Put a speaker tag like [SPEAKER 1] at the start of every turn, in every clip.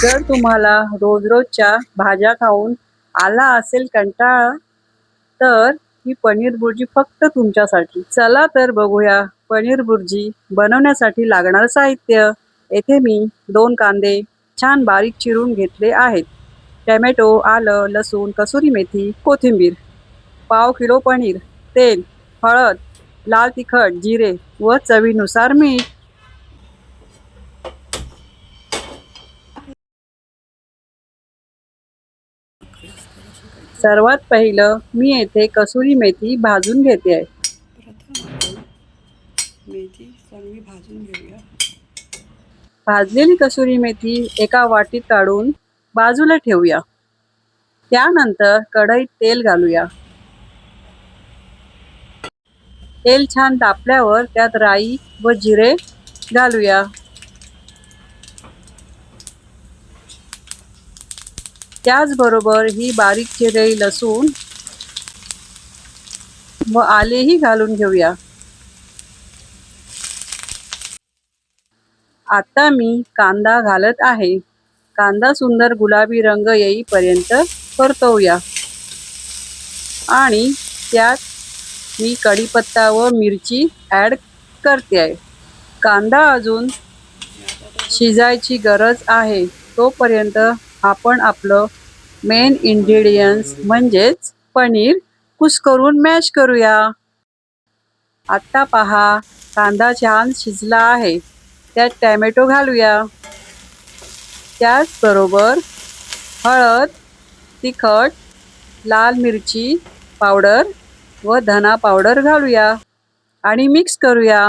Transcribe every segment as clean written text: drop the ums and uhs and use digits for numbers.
[SPEAKER 1] जर तुम्हाला रोज रोजच्या भाज्या खाऊन आला असेल कंटाळा, तर ही पनीर बुर्जी फक्त तुमच्यासाठी. चला तर बघूया पनीर बुर्जी बनवण्यासाठी लागणारं साहित्य. येथे मी 2 कांदे छान बारीक चिरून घेतले आहेत. टोमॅटो, आलं, लसूण, कसुरी मेथी, कोथिंबीर, पाव किलो पनीर, तेल, हळद, लाल तिखट, जिरे व चवीनुसार मीठ. सर्वात पहिलं मी येथे कसुरी मेथी भाजून घेते आहे.
[SPEAKER 2] मेथी चांगली भाजून घेऊया.
[SPEAKER 1] भाजलेली कसुरी मेथी एका वाटीत काढून बाजूला ठेवूया. त्यानंतर कढईत तेल घालूया. तेल छान तापल्यावर त्यात राई व जिरे घालूया. त्याचबरोबर ही बारीक चिरलेली लसूण व आलेही घालून घेऊया. आता मी कांदा घालत आहे. कांदा सुंदर गुलाबी रंग येईपर्यंत परतवूया आणि त्यात मी कढीपत्ता व मिरची ॲड करते आहे. कांदा अजून शिजायची गरज आहे. तोपर्यंत आपण आपलं मेन इन्ग्रेडियंट्स म्हणजेच पनीर कुस्करून मॅश करूया. आत्ता पहा कांदा छान शिजला आहे. त्यात टोमॅटो घालूया. त्याचबरोबर हळद, तिखट, लाल मिरची पावडर व धना पावडर घालूया आणि मिक्स करूया.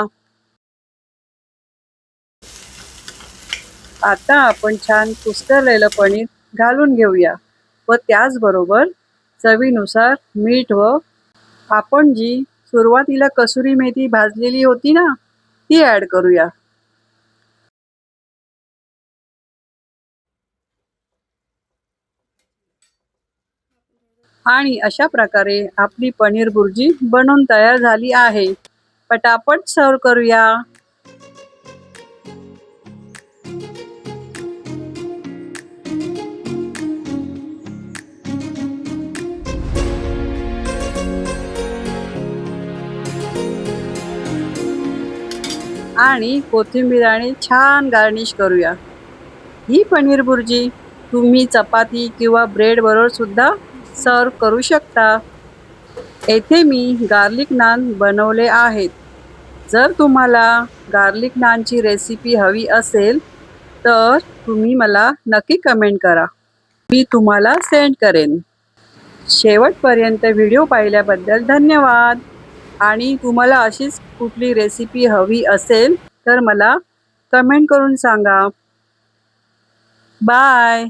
[SPEAKER 1] आता आपण छान कुस्करलेलं पनीर घालून घेऊया व त्याचबरोबर चवीनुसार मीठ व आपण जी सुरुवातीला कसुरी मेथी भाजलेली होती ना, ती ॲड करूया. आणि अशा प्रकारे आपली पनीर बुर्जी बनवून तयार झाली आहे. पटापट सर्व करूया. आणि कोथिंबीराने छान गार्निश करूया. ही पनीर बुर्जी तुम्ही चपाती किंवा ब्रेड बरोबर सुद्धा सर्व करू शकता. येथे मी गार्लिक नान बनवले आहेत. जर तुम्हाला गार्लिक नानची रेसिपी हवी असेल तर तुम्ही मला नक्की कमेंट करा. मी तुम्हाला सेंड करेन. शेवटपर्यंत व्हिडिओ पाहिल्याबद्दल धन्यवाद. आणि तुम्हाला अशीच कुठली रेसिपी हवी असेल तर मला कमेंट करून सांगा. बाय.